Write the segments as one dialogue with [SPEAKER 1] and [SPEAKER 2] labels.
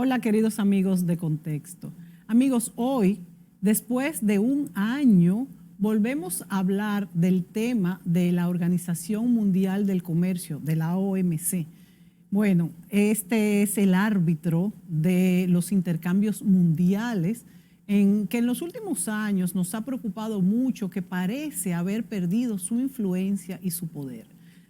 [SPEAKER 1] Hola, queridos amigos de Contexto. Amigos, hoy, después de un año, volvemos a hablar del tema de la Organización Mundial del Comercio, de la OMC. Bueno, este es el árbitro de los intercambios mundiales que en los últimos años nos ha preocupado mucho, que parece haber perdido su influencia y su poder.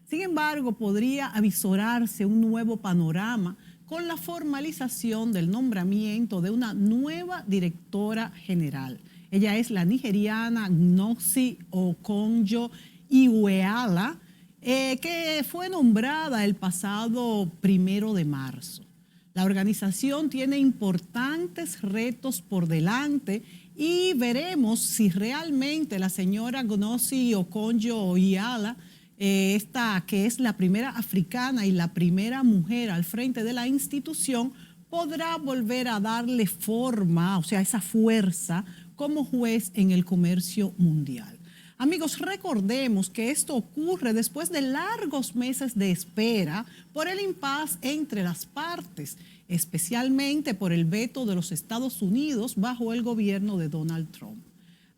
[SPEAKER 1] Sin embargo, podría avisorarse un nuevo panorama con la formalización del nombramiento de una nueva directora general. Ella es la nigeriana Ngozi Okonjo-Iweala, que fue nombrada el pasado 1 de marzo. La organización tiene importantes retos por delante y veremos si realmente la señora Ngozi Okonjo-Iweala, esta que es la primera africana y la primera mujer al frente de la institución, podrá volver a darle forma, o sea, esa fuerza como juez en el comercio mundial. Amigos, recordemos que esto ocurre después de largos meses de espera por el impasse entre las partes, especialmente por el veto de los Estados Unidos bajo el gobierno de Donald Trump.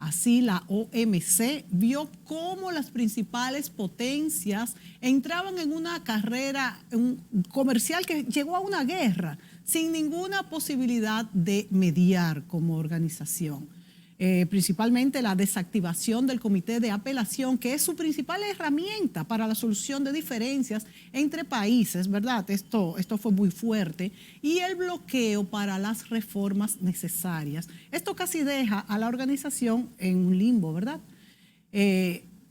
[SPEAKER 1] Así, la OMC vio cómo las principales potencias entraban en una carrera comercial que llegó a una guerra sin ninguna posibilidad de mediar como organización. Principalmente la desactivación del Comité de Apelación, que es su principal herramienta para la solución de diferencias entre países, ¿verdad? Esto fue muy fuerte. Y el bloqueo para las reformas necesarias. Esto casi deja a la organización en un limbo, ¿verdad?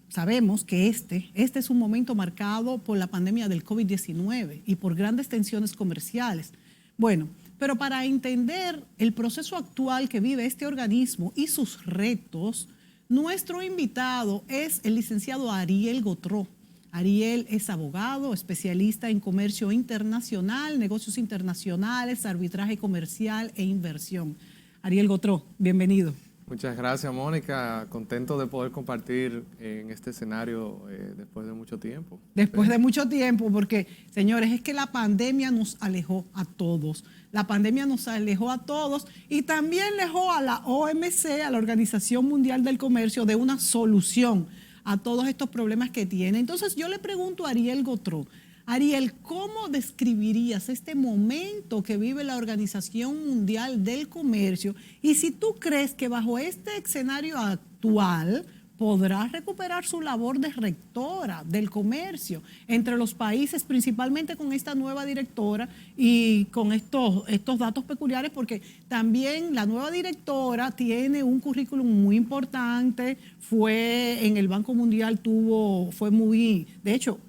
[SPEAKER 1] Sabemos que este es un momento marcado por la pandemia del COVID-19 y por grandes tensiones comerciales. Bueno, pero para entender el proceso actual que vive este organismo y sus retos, nuestro invitado es el licenciado Ariel Gotro. Ariel es abogado, especialista en comercio internacional, negocios internacionales, arbitraje comercial e inversión. Ariel Gotro, bienvenido.
[SPEAKER 2] Muchas gracias, Mónica. Contento de poder compartir en este escenario después de mucho tiempo.
[SPEAKER 1] Después de mucho tiempo, porque, señores, es que la pandemia nos alejó a todos. La pandemia nos alejó a todos y también alejó a la OMC, a la Organización Mundial del Comercio, de una solución a todos estos problemas que tiene. Entonces, yo le pregunto a Ariel Gotro, Ariel, ¿cómo describirías este momento que vive la Organización Mundial del Comercio? Y si tú crees que bajo este escenario actual podrá recuperar su labor de rectora del comercio entre los países, principalmente con esta nueva directora y con estos datos peculiares, porque también la nueva directora tiene un currículum muy importante, fue en el Banco Mundial, de hecho,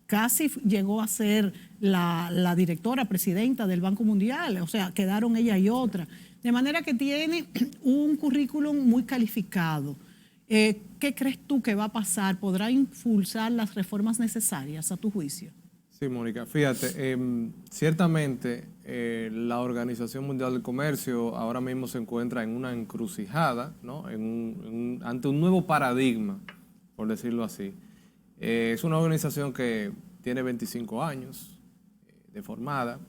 [SPEAKER 1] casi llegó a ser la directora, presidenta del Banco Mundial, o sea, quedaron ella y otra. De manera que tiene un currículum muy calificado. ¿Qué crees tú que va a pasar? ¿Podrá impulsar las reformas necesarias a tu juicio?
[SPEAKER 2] Sí, Mónica, fíjate, ciertamente la Organización Mundial del Comercio ahora mismo se encuentra en una encrucijada, ¿no? Ante un nuevo paradigma, por decirlo así. Es una organización que tiene 25 años de formada.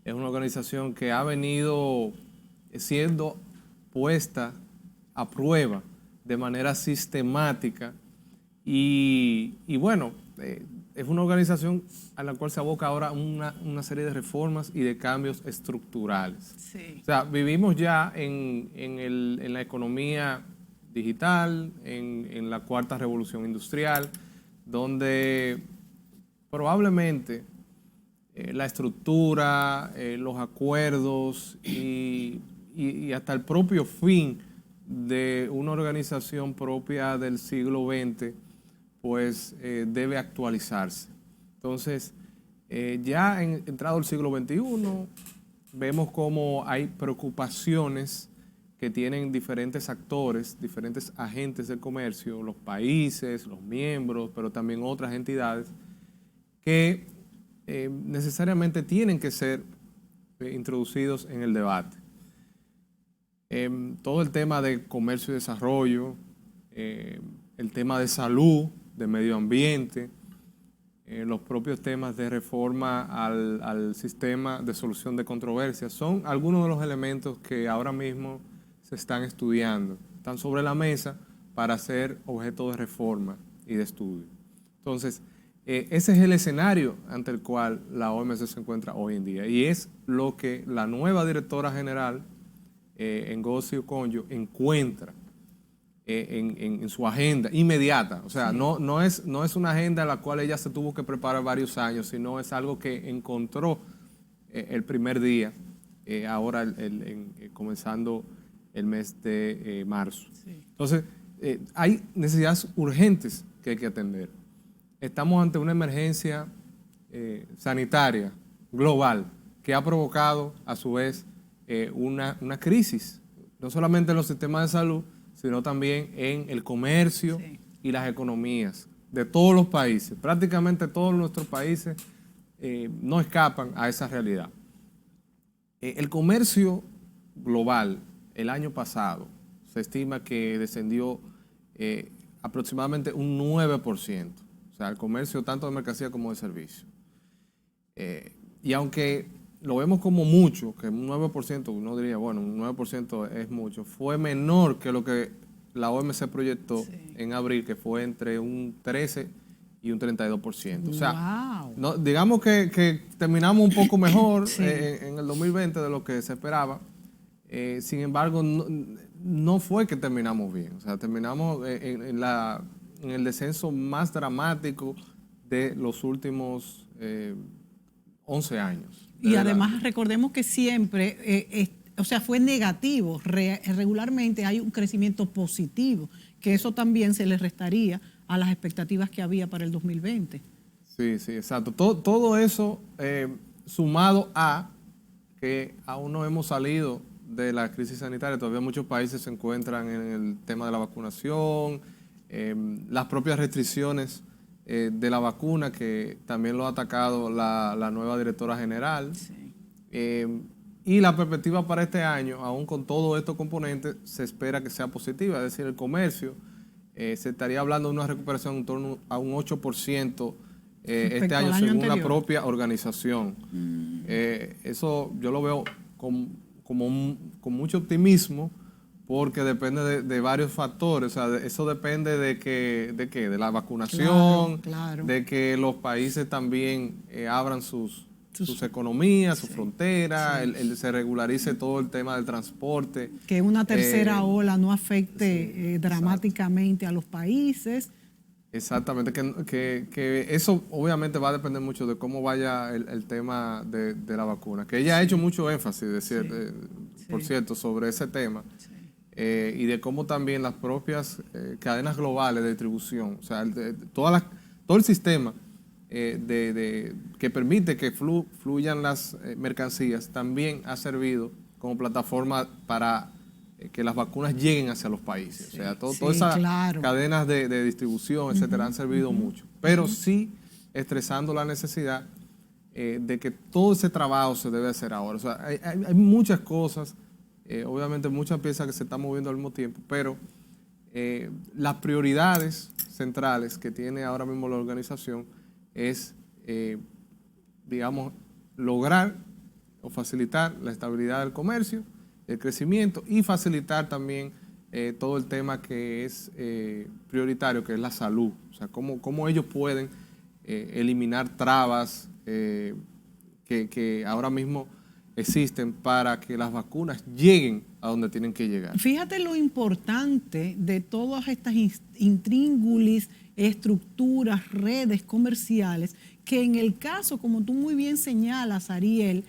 [SPEAKER 2] Es una organización que ha venido siendo puesta a prueba de manera sistemática y bueno, es una organización a la cual se aboca ahora una serie de reformas y de cambios estructurales.
[SPEAKER 1] Sí.
[SPEAKER 2] O sea, vivimos ya en la economía digital, en la cuarta revolución industrial, donde probablemente la estructura, los acuerdos y hasta el propio fin de una organización propia del siglo XX, pues debe actualizarse. Entonces, ya entrado el siglo XXI, vemos cómo hay preocupaciones que tienen diferentes actores, diferentes agentes del comercio, los países, los miembros, pero también otras entidades que necesariamente tienen que ser introducidos en el debate. Todo el tema de comercio y desarrollo, el tema de salud, de medio ambiente, los propios temas de reforma al sistema de solución de controversias. Son algunos de los elementos que ahora mismo se están estudiando, están sobre la mesa para ser objeto de reforma y de estudio. Entonces, ese es el escenario ante el cual la OMC se encuentra hoy en día y es lo que la nueva directora general, Ngozi Okonjo, encuentra en su agenda inmediata. O sea, sí, no es una agenda a la cual ella se tuvo que preparar varios años, sino es algo que encontró el primer día, ahora comenzando el mes de marzo. Sí. Entonces, hay necesidades urgentes que hay que atender. Estamos ante una emergencia sanitaria global que ha provocado a su vez una crisis, no solamente en los sistemas de salud, sino también en el comercio, sí, y las economías de todos los países. Prácticamente todos nuestros países no escapan a esa realidad. El comercio global el año pasado se estima que descendió aproximadamente un 9%. O sea, el comercio tanto de mercancía como de servicio. Y aunque lo vemos como mucho, que un 9%, uno diría, bueno, un 9% es mucho, fue menor que lo que la OMC proyectó, sí, en abril, que fue entre un 13 y un 32%. O sea, wow, no, digamos que terminamos un poco mejor, sí, en el 2020 de lo que se esperaba. Sin embargo, no fue que terminamos bien. O sea, terminamos en el descenso más dramático de los últimos 11 años.
[SPEAKER 1] Y además recordemos que siempre, o sea, fue negativo. Regularmente hay un crecimiento positivo, que eso también se le restaría a las expectativas que había para el 2020.
[SPEAKER 2] Sí, sí, exacto. Todo eso sumado a que aún no hemos salido de la crisis sanitaria. Todavía muchos países se encuentran en el tema de la vacunación, las propias restricciones de la vacuna, que también lo ha atacado la nueva directora general. Sí. Y la perspectiva para este año, aún con todos estos componentes, se espera que sea positiva. Es decir, el comercio se estaría hablando de una recuperación en torno a un 8% este año, según anterior, la propia organización. Eso yo lo veo con mucho optimismo, porque depende de varios factores. O sea, eso depende de la vacunación, claro, claro, de que los países también abran sus economías, sus, sí, fronteras, sí, se regularice todo el tema del transporte.
[SPEAKER 1] Que una tercera ola no afecte, sí, dramáticamente a los países.
[SPEAKER 2] Exactamente, que eso obviamente va a depender mucho de cómo vaya el tema de la vacuna, que ella, sí, ha hecho mucho énfasis, sí, por cierto, sobre ese tema. Sí. Y de cómo también las propias cadenas globales de distribución, o sea, todo el sistema que permite que fluyan las mercancías, también ha servido como plataforma para que las vacunas lleguen hacia los países. Sí, o sea, todas esas, claro, cadenas de distribución, etcétera, han servido mucho. Pero sí estresando la necesidad de que todo ese trabajo se debe hacer ahora. O sea, hay muchas cosas, obviamente muchas piezas que se están moviendo al mismo tiempo, pero las prioridades centrales que tiene ahora mismo la organización es, digamos, lograr o facilitar la estabilidad del comercio, el crecimiento, y facilitar también todo el tema que es prioritario, que es la salud. O sea, cómo ellos pueden eliminar trabas que ahora mismo existen para que las vacunas lleguen a donde tienen que llegar.
[SPEAKER 1] Fíjate lo importante de todas estas intríngulis, estructuras, redes comerciales, que en el caso, como tú muy bien señalas, Ariel,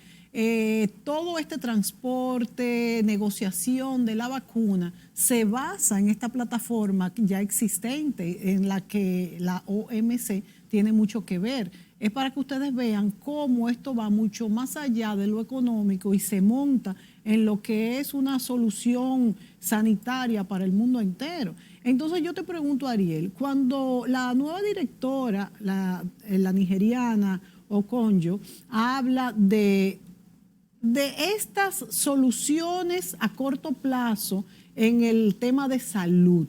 [SPEAKER 1] todo este transporte, negociación de la vacuna se basa en esta plataforma ya existente, en la que la OMC tiene mucho que ver. Es para que ustedes vean cómo esto va mucho más allá de lo económico y se monta en lo que es una solución sanitaria para el mundo entero. Entonces yo te pregunto, Ariel, cuando la nueva directora, la nigeriana Okonjo, habla de estas soluciones a corto plazo en el tema de salud,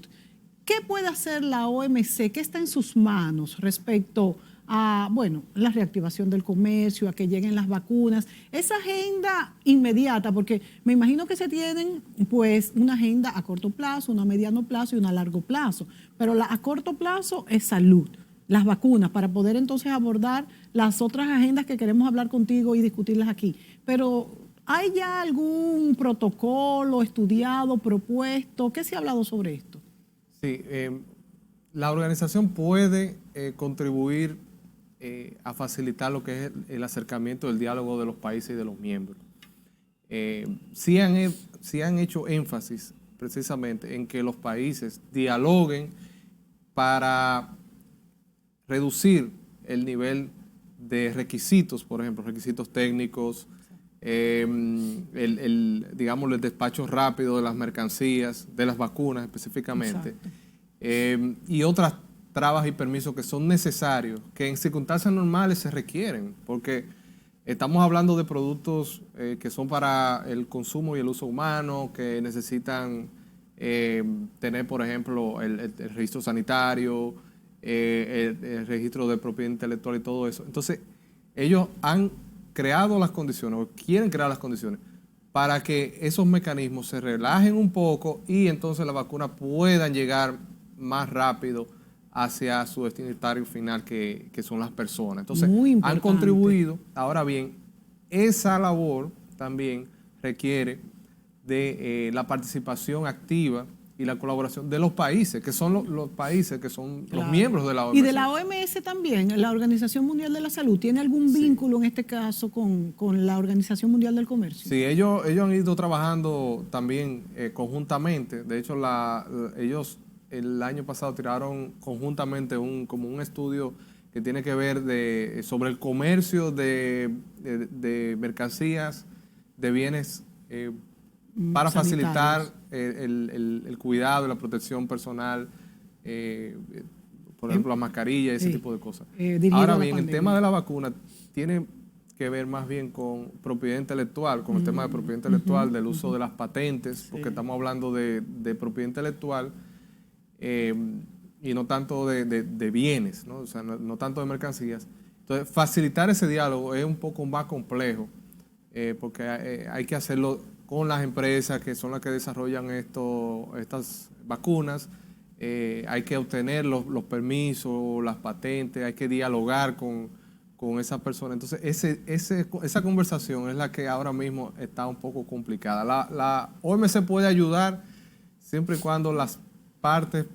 [SPEAKER 1] ¿qué puede hacer la OMC? ¿Qué está en sus manos respecto a, bueno, la reactivación del comercio, a que lleguen las vacunas, esa agenda inmediata, porque me imagino que se tienen pues una agenda a corto plazo, una a mediano plazo y una a largo plazo, pero la a corto plazo es salud, las vacunas, para poder entonces abordar las otras agendas que queremos hablar contigo y discutirlas aquí. Pero ¿hay ya algún protocolo estudiado, propuesto? ¿Qué se ha hablado sobre esto?
[SPEAKER 2] Sí, la organización puede contribuir a facilitar lo que es el acercamiento del diálogo de los países y de los miembros. Sí han hecho énfasis precisamente en que los países dialoguen para reducir el nivel de requisitos, por ejemplo, requisitos técnicos, digamos, el despacho rápido de las mercancías, de las vacunas específicamente, y otras trabas y permisos que son necesarios, que en circunstancias normales se requieren, porque estamos hablando de productos que son para el consumo y el uso humano, que necesitan tener, por ejemplo, el registro sanitario, el registro de propiedad intelectual y todo eso. Entonces, ellos han creado las condiciones, o quieren crear las condiciones, para que esos mecanismos se relajen un poco y entonces las vacunas puedan llegar más rápido hacia su destinatario final, que son las personas. Entonces, han contribuido. Ahora bien, esa labor también requiere de la participación activa y la colaboración de los países, que son los países que son los miembros de la OMS.
[SPEAKER 1] Y de la OMS también, la Organización Mundial de la Salud, ¿tiene algún vínculo en este caso con la Organización Mundial del Comercio?
[SPEAKER 2] Sí, ellos han ido trabajando también conjuntamente. De hecho, ellos el año pasado tiraron conjuntamente como un estudio que tiene que ver sobre el comercio de mercancías, de bienes para facilitar el cuidado y la protección personal, por ejemplo, las mascarillas y ese tipo de cosas. Ahora bien, el tema de la vacuna tiene que ver más bien con propiedad intelectual, con el tema de propiedad intelectual, del uso de las patentes, porque estamos hablando de propiedad intelectual y no tanto de bienes, ¿no? O sea, no tanto de mercancías. Entonces, facilitar ese diálogo es un poco más complejo, porque hay que hacerlo con las empresas que son las que desarrollan estas vacunas. Hay que obtener los permisos, las patentes, hay que dialogar con esas personas. Entonces, esa conversación es la que ahora mismo está un poco complicada. La OMS puede ayudar siempre y cuando las partes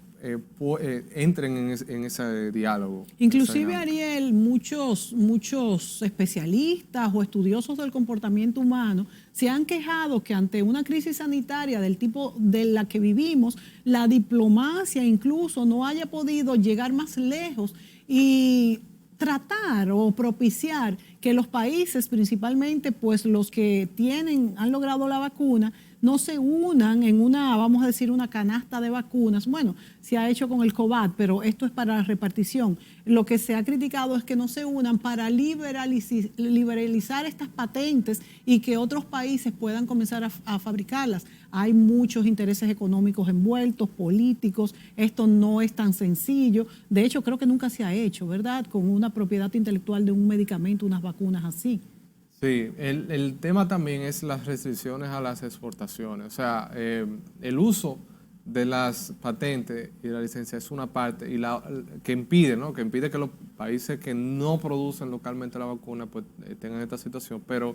[SPEAKER 2] entren en ese diálogo.
[SPEAKER 1] Inclusive, Ariel, muchos especialistas o estudiosos del comportamiento humano se han quejado que ante una crisis sanitaria del tipo de la que vivimos, la diplomacia incluso no haya podido llegar más lejos y tratar o propiciar que los países, principalmente pues los que han logrado la vacuna, no se unan en vamos a decir, una canasta de vacunas. Bueno, se ha hecho con el COVAX, pero esto es para la repartición. Lo que se ha criticado es que no se unan para liberalizar estas patentes y que otros países puedan comenzar a fabricarlas. Hay muchos intereses económicos envueltos, políticos. Esto no es tan sencillo. De hecho, creo que nunca se ha hecho, ¿verdad? Con una propiedad intelectual de un medicamento, unas vacunas así.
[SPEAKER 2] Sí, el tema también es las restricciones a las exportaciones. O sea, el uso de las patentes y la licencia es una parte y que impide, ¿no? Que impide que los países que no producen localmente la vacuna pues tengan esta situación, pero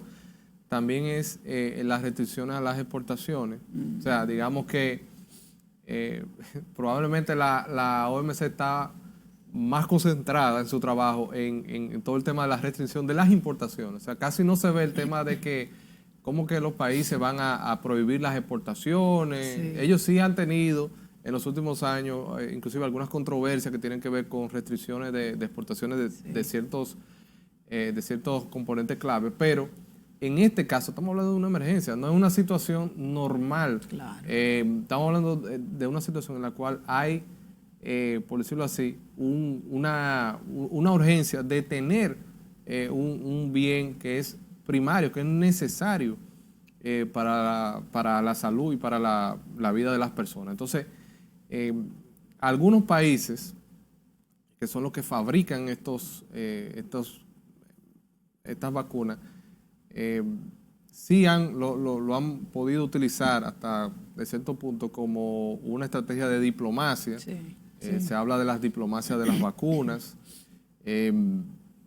[SPEAKER 2] también es las restricciones a las exportaciones. O sea, digamos que probablemente la OMC está más concentrada en su trabajo en todo el tema de la restricción de las importaciones. O sea, casi no se ve el tema de que cómo que los países van a prohibir las exportaciones. Sí. Ellos sí han tenido en los últimos años inclusive algunas controversias que tienen que ver con restricciones de exportaciones de ciertos componentes clave, pero en este caso estamos hablando de una emergencia, no es una situación normal.
[SPEAKER 1] Claro.
[SPEAKER 2] Estamos hablando de una situación en la cual hay por decirlo así, una urgencia de tener un bien que es primario, que es necesario para la salud y para la vida de las personas. Entonces, algunos países que son los que fabrican estas vacunas, sí lo han podido utilizar hasta de cierto punto como una estrategia de diplomacia.
[SPEAKER 1] Sí.
[SPEAKER 2] Se habla de las diplomacias de las vacunas.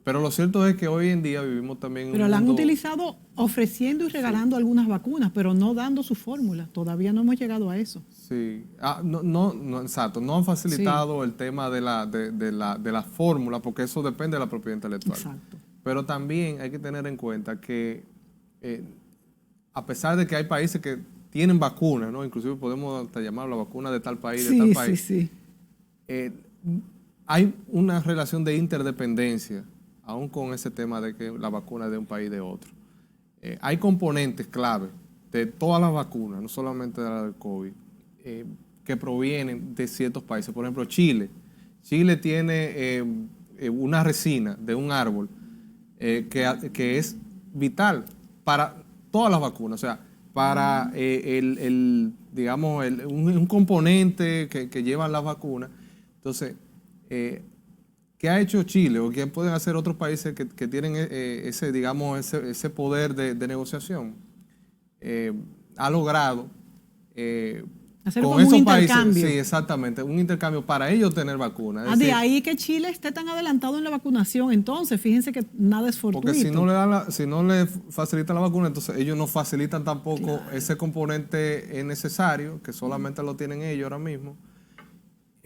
[SPEAKER 2] Pero lo cierto es que hoy en día vivimos también en
[SPEAKER 1] Pero
[SPEAKER 2] un
[SPEAKER 1] la han
[SPEAKER 2] mundo...
[SPEAKER 1] utilizado ofreciendo y regalando algunas vacunas, pero no dando su fórmula. Todavía no hemos llegado a eso.
[SPEAKER 2] Sí, no, exacto. No han facilitado el tema de la fórmula, porque eso depende de la propiedad intelectual.
[SPEAKER 1] Exacto.
[SPEAKER 2] Pero también hay que tener en cuenta que a pesar de que hay países que tienen vacunas, ¿no? Inclusive podemos hasta llamar la vacuna de tal país, de tal país.
[SPEAKER 1] Sí.
[SPEAKER 2] Hay una relación de interdependencia, aún con ese tema de que la vacuna es de un país de otro. Hay componentes clave de todas las vacunas, no solamente de la del COVID, que provienen de ciertos países. Por ejemplo, Chile. Chile tiene una resina de un árbol que es vital para todas las vacunas. O sea, para digamos, un componente que llevan las vacunas. Entonces, ¿qué ha hecho Chile o qué pueden hacer otros países que tienen ese, digamos, ese poder de negociación? Ha logrado
[SPEAKER 1] hacer
[SPEAKER 2] con
[SPEAKER 1] como
[SPEAKER 2] esos
[SPEAKER 1] un
[SPEAKER 2] países,
[SPEAKER 1] intercambio.
[SPEAKER 2] sí, exactamente, un intercambio para ellos tener vacunas.
[SPEAKER 1] De ahí que Chile esté tan adelantado en la vacunación. Entonces, fíjense que nada es fortuito.
[SPEAKER 2] Porque si no le facilitan la vacuna, entonces ellos no facilitan tampoco ese componente necesario, que solamente lo tienen ellos ahora mismo.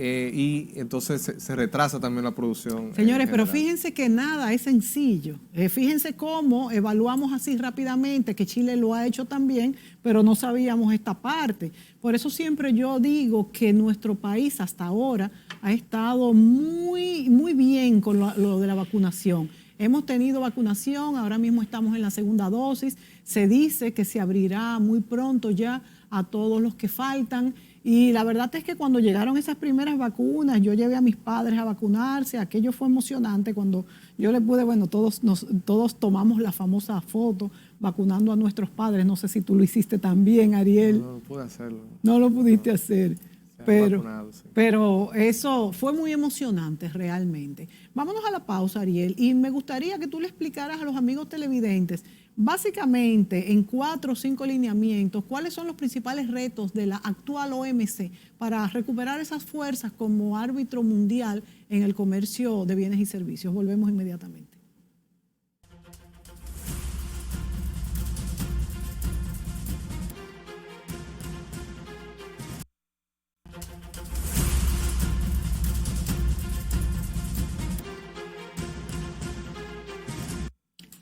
[SPEAKER 2] Y entonces se retrasa también la producción.
[SPEAKER 1] Señores, pero fíjense que nada es sencillo. Fíjense cómo evaluamos así rápidamente, que Chile lo ha hecho también, pero no sabíamos esta parte. Por eso siempre yo digo que nuestro país hasta ahora ha estado muy, muy bien con lo de la vacunación. Hemos tenido vacunación, ahora mismo estamos en la segunda dosis. Se dice que se abrirá muy pronto ya a todos los que faltan. Y la verdad es que cuando llegaron esas primeras vacunas, yo llevé a mis padres a vacunarse, aquello fue emocionante cuando yo les pude, bueno, todos tomamos la famosa foto vacunando a nuestros padres. No sé si tú lo hiciste también, Ariel.
[SPEAKER 2] No pude hacerlo.
[SPEAKER 1] No lo pudiste hacer.
[SPEAKER 2] Vacunado, sí.
[SPEAKER 1] Pero eso fue muy emocionante realmente. Vámonos a la pausa, Ariel, y me gustaría que tú le explicaras a los amigos televidentes, básicamente en 4 o 5 lineamientos, cuáles son los principales retos de la actual OMC para recuperar esas fuerzas como árbitro mundial en el comercio de bienes y servicios. Volvemos inmediatamente.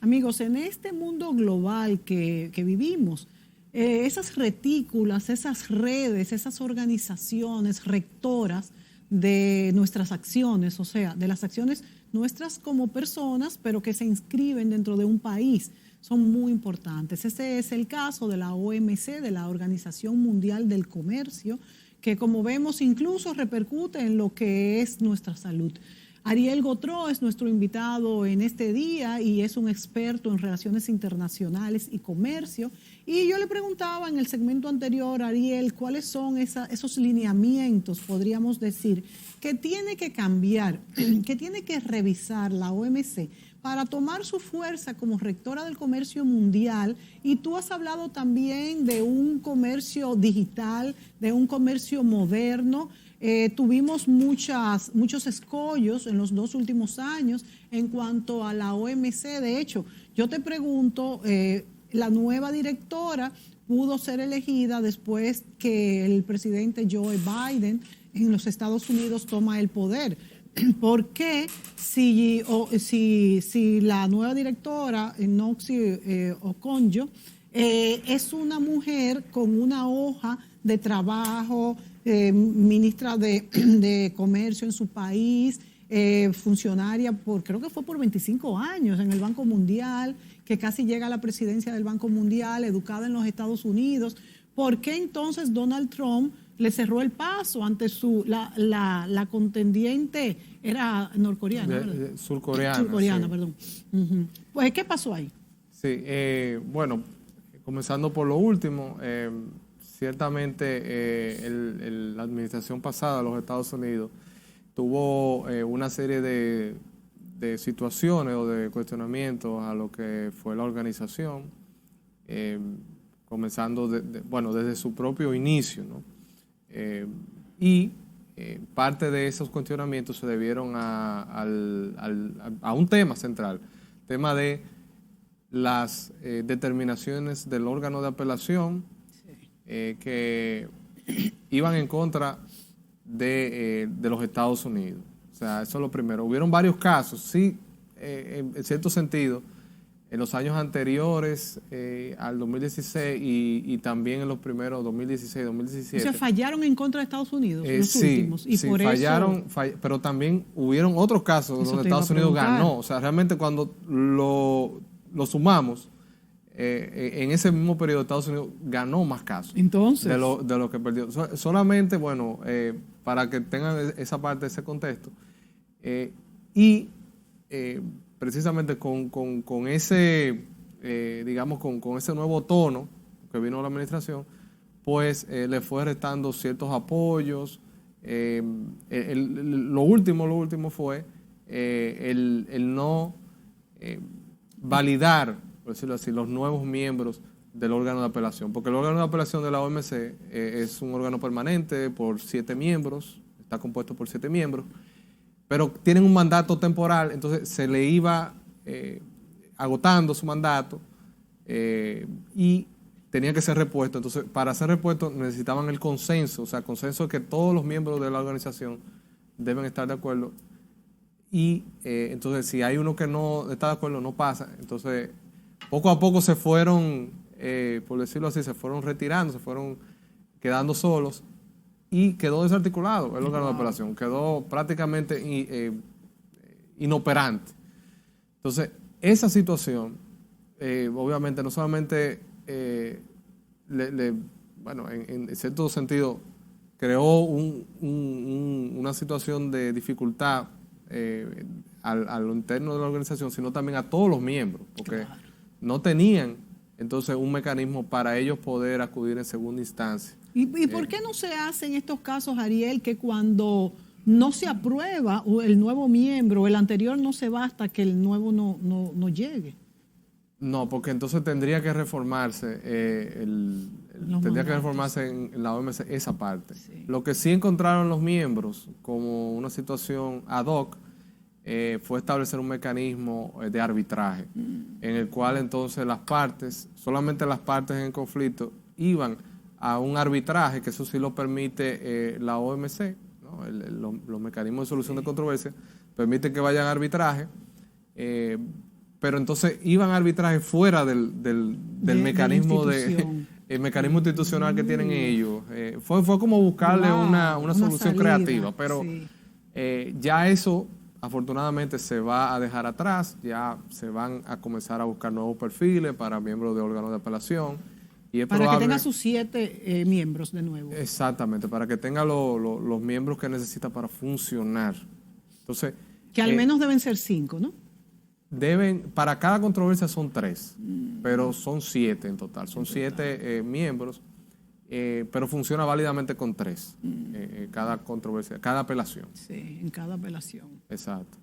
[SPEAKER 1] Amigos, en este mundo global que vivimos, esas retículas, esas redes, esas organizaciones rectoras de nuestras acciones, o sea, de las acciones nuestras como personas, pero que se inscriben dentro de un país, son muy importantes. Ese es el caso de la OMC, de la Organización Mundial del Comercio, que como vemos incluso repercute en lo que es nuestra salud. Ariel Gotro es nuestro invitado en este día y es un experto en relaciones internacionales y comercio. Y yo le preguntaba en el segmento anterior, Ariel, ¿cuáles son esos lineamientos, podríamos decir, que tiene que cambiar, que tiene que revisar la OMC para tomar su fuerza como rectora del comercio mundial? Y tú has hablado también de un comercio digital, de un comercio moderno. Tuvimos muchos escollos en los 2 últimos años en cuanto a la OMC. De hecho, yo te pregunto, la nueva directora pudo ser elegida después que el presidente Joe Biden en los Estados Unidos toma el poder. ¿Por qué si la nueva directora, Noxie Okonjo, es una mujer con una hoja de trabajo, ministra de Comercio en su país, funcionaria creo que fue por 25 años en el Banco Mundial, que casi llega a la presidencia del Banco Mundial, educada en los Estados Unidos? ¿Por qué entonces Donald Trump le cerró el paso ante la contendiente? Era norcoreana, ¿verdad? Surcoreana, sí. Perdón. Uh-huh. Pues, ¿qué pasó ahí?
[SPEAKER 2] Sí, bueno, comenzando por lo último, ciertamente la administración pasada de los Estados Unidos tuvo una serie de situaciones o de cuestionamientos a lo que fue la organización, comenzando desde su propio inicio, ¿no? Y parte de esos cuestionamientos se debieron a un tema central, tema de las determinaciones del órgano de apelación que iban en contra de los Estados Unidos. O sea, eso es lo primero. Hubieron varios casos, sí, en cierto sentido, en los años anteriores al 2016 y también en los primeros 2016, 2017.
[SPEAKER 1] O sea, fallaron en contra de Estados Unidos, los
[SPEAKER 2] sí,
[SPEAKER 1] últimos. Y
[SPEAKER 2] sí,
[SPEAKER 1] por
[SPEAKER 2] fallaron, pero también hubieron otros casos donde Estados Unidos ganó. O sea, realmente cuando lo sumamos, en ese mismo periodo Estados Unidos ganó más casos.
[SPEAKER 1] Entonces,
[SPEAKER 2] de lo que perdió. Solamente, bueno, para que tengan esa parte, ese contexto. Precisamente con ese, digamos, con ese nuevo tono que vino la administración, pues le fue restando ciertos apoyos. Lo último fue el no validar, por decirlo así, los nuevos miembros del órgano de apelación, porque el órgano de apelación de la OMC es un órgano permanente por 7 miembros, está compuesto por 7 miembros, pero tienen un mandato temporal, entonces se le iba agotando su mandato y tenía que ser repuesto. Entonces, para ser repuesto necesitaban el consenso, o sea, consenso de que todos los miembros de la organización deben estar de acuerdo. Y entonces, si hay uno que no está de acuerdo, no pasa. Entonces, poco a poco se fueron, por decirlo así, se fueron retirando, se fueron quedando solos. Y quedó desarticulado el órgano de apelación, quedó prácticamente inoperante. Entonces, esa situación, obviamente, no solamente, bueno, en cierto sentido, creó una situación de dificultad a lo interno de la organización, sino también a todos los miembros, porque no tenían entonces un mecanismo para ellos poder acudir en segunda instancia.
[SPEAKER 1] ¿Y por qué no se hace en estos casos, Ariel, que cuando no se aprueba el nuevo miembro, el anterior no se va hasta que el nuevo no llegue?
[SPEAKER 2] No, porque entonces tendría que reformarse en la OMC esa parte. Sí. Lo que sí encontraron los miembros como una situación ad hoc fue establecer un mecanismo de arbitraje, en el cual entonces solamente las partes en conflicto iban a un arbitraje, que eso sí lo permite la OMC, ¿no? Los mecanismos de solución de controversia permiten que vayan a arbitraje, pero entonces iban a arbitraje fuera del mecanismo el mecanismo institucional que tienen ellos. Fue como buscarle una solución salida, creativa, pero sí. Ya eso afortunadamente se va a dejar atrás, ya se van a comenzar a buscar nuevos perfiles para miembros de órganos de apelación. Y es
[SPEAKER 1] para que tenga sus 7 miembros de nuevo.
[SPEAKER 2] Exactamente, para que tenga los miembros que necesita para funcionar. Entonces,
[SPEAKER 1] que al menos deben ser 5, ¿no?
[SPEAKER 2] Para cada controversia son 3, pero son 7 en total. Son 7 miembros, pero funciona válidamente con 3. Cada controversia, cada apelación.
[SPEAKER 1] Sí, en cada apelación.
[SPEAKER 2] Exacto.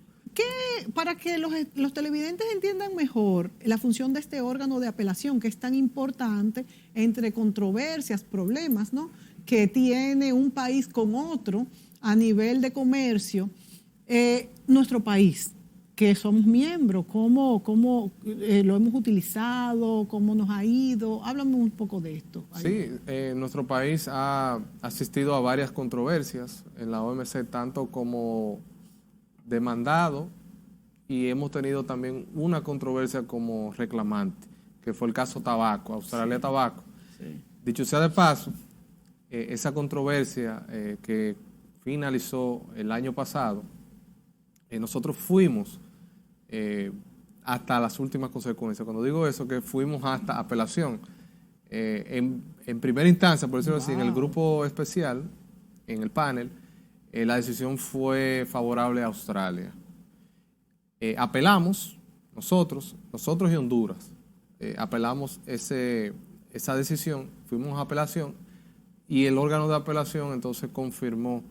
[SPEAKER 1] Para que los televidentes entiendan mejor la función de este órgano de apelación, que es tan importante entre controversias, problemas, ¿no?, que tiene un país con otro a nivel de comercio, nuestro país, que somos miembros, ¿cómo lo hemos utilizado? ¿Cómo nos ha ido? Háblame un poco de esto.
[SPEAKER 2] Sí, nuestro país ha asistido a varias controversias en la OMC, tanto como demandado, y hemos tenido también una controversia como reclamante, que fue el caso Tabaco, Australia Tabaco. Sí. Dicho sea de paso, esa controversia que finalizó el año pasado, nosotros fuimos hasta las últimas consecuencias. Cuando digo eso, que fuimos hasta apelación. En primera instancia, por decirlo así, en el grupo especial, en el panel, la decisión fue favorable a Australia. Apelamos nosotros y Honduras. Apelamos esa decisión, fuimos a apelación y el órgano de apelación entonces confirmó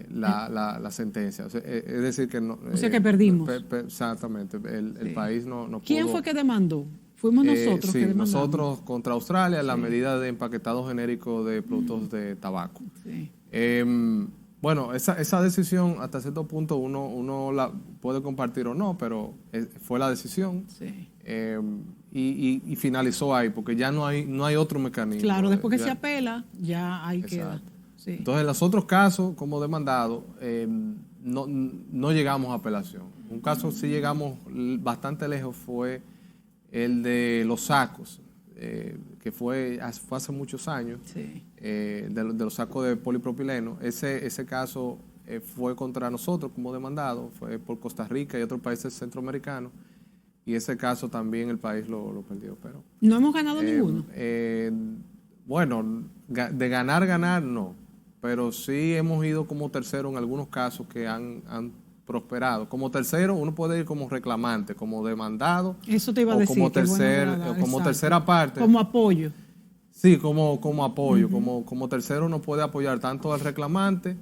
[SPEAKER 2] la sentencia. O sea, es decir, que no...
[SPEAKER 1] O sea que perdimos.
[SPEAKER 2] Exactamente. El país no pudo...
[SPEAKER 1] ¿Quién fue que demandó? Fuimos nosotros
[SPEAKER 2] sí,
[SPEAKER 1] que demandamos.
[SPEAKER 2] nosotros contra Australia, la medida de empaquetado genérico de productos de tabaco.
[SPEAKER 1] Sí.
[SPEAKER 2] Bueno, esa decisión hasta cierto punto uno la puede compartir o no, pero fue la decisión.
[SPEAKER 1] Sí.
[SPEAKER 2] Y finalizó ahí, porque ya no hay otro mecanismo.
[SPEAKER 1] Claro, después que
[SPEAKER 2] ya,
[SPEAKER 1] se apela, ya ahí queda. Sí.
[SPEAKER 2] Entonces, en los otros casos, como demandado, no llegamos a apelación. Un caso sí llegamos bastante lejos fue el de los sacos, que fue hace muchos años,
[SPEAKER 1] Sí.
[SPEAKER 2] de los sacos de polipropileno. Ese caso fue contra nosotros como demandado, fue por Costa Rica y otros países centroamericanos, y ese caso también el país lo perdió. Pero
[SPEAKER 1] No hemos ganado ninguno.
[SPEAKER 2] Bueno, de ganar, no, pero sí hemos ido como tercero en algunos casos que han prosperado. Como tercero, uno puede ir como reclamante, como demandado.
[SPEAKER 1] Eso te iba a
[SPEAKER 2] o
[SPEAKER 1] decir.
[SPEAKER 2] como tercera parte.
[SPEAKER 1] Como apoyo.
[SPEAKER 2] Sí, como apoyo. Como tercero uno puede apoyar tanto al reclamante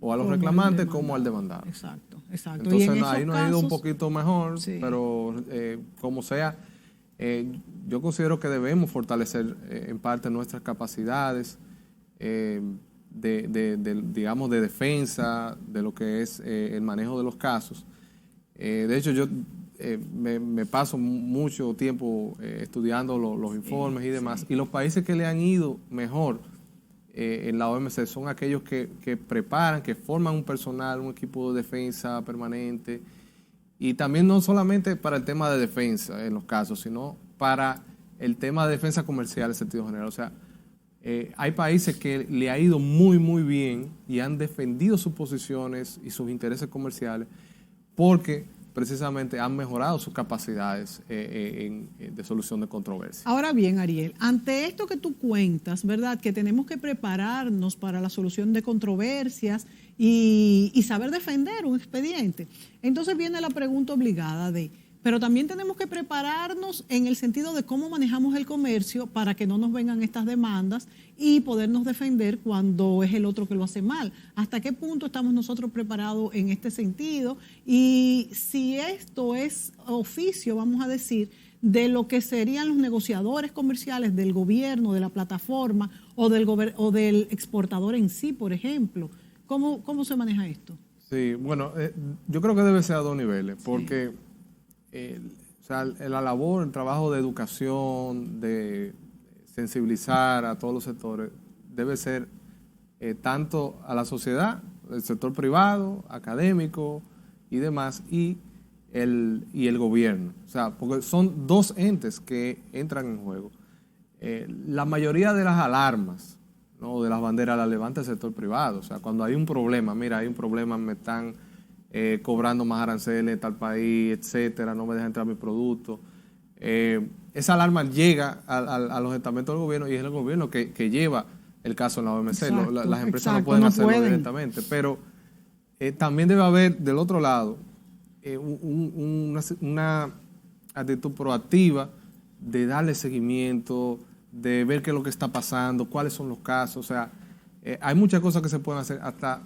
[SPEAKER 2] o a los reclamantes como al demandado.
[SPEAKER 1] Exacto.
[SPEAKER 2] Entonces ahí nos ha ido un
[SPEAKER 1] casos,
[SPEAKER 2] poquito mejor,
[SPEAKER 1] sí.
[SPEAKER 2] pero como sea, yo considero que debemos fortalecer en parte nuestras capacidades digamos, de defensa, de lo que es el manejo de los casos. De hecho, yo me paso mucho tiempo estudiando los informes y demás, y los países que le han ido mejor en la OMC son aquellos que preparan, que forman un personal, un equipo de defensa permanente, y también no solamente para el tema de defensa en los casos, sino para el tema de defensa comercial en sentido general. O sea, hay países que le ha ido muy, muy bien y han defendido sus posiciones y sus intereses comerciales porque precisamente han mejorado sus capacidades de solución de controversias.
[SPEAKER 1] Ahora bien, Ariel, ante esto que tú cuentas, ¿verdad? Que tenemos que prepararnos para la solución de controversias y saber defender un expediente. Entonces viene la pregunta obligada pero también tenemos que prepararnos en el sentido de cómo manejamos el comercio para que no nos vengan estas demandas y podernos defender cuando es el otro que lo hace mal. ¿Hasta qué punto estamos nosotros preparados en este sentido? Y si esto es oficio, vamos a decir, de lo que serían los negociadores comerciales del gobierno, de la plataforma o del exportador en sí, por ejemplo. ¿Cómo se maneja esto?
[SPEAKER 2] Sí, bueno, yo creo que debe ser a dos niveles, porque...
[SPEAKER 1] Sí.
[SPEAKER 2] O sea, la labor, el trabajo de educación, de sensibilizar a todos los sectores, debe ser tanto a la sociedad, el sector privado, académico y demás, y el gobierno. O sea, porque son dos entes que entran en juego. La mayoría de las alarmas, ¿no?, de las banderas las levanta el sector privado. O sea, cuando hay un problema, mira, hay un problema, me están cobrando más aranceles en tal país, etcétera, no me deja entrar mi producto. Esa alarma llega a los estamentos del gobierno y es el gobierno que lleva el caso en la OMC.
[SPEAKER 1] Exacto,
[SPEAKER 2] las empresas
[SPEAKER 1] exacto,
[SPEAKER 2] no pueden hacerlo
[SPEAKER 1] pueden
[SPEAKER 2] directamente, pero también debe haber del otro lado una actitud proactiva de darle seguimiento, de ver qué es lo que está pasando, cuáles son los casos. O sea, hay muchas cosas que se pueden hacer, hasta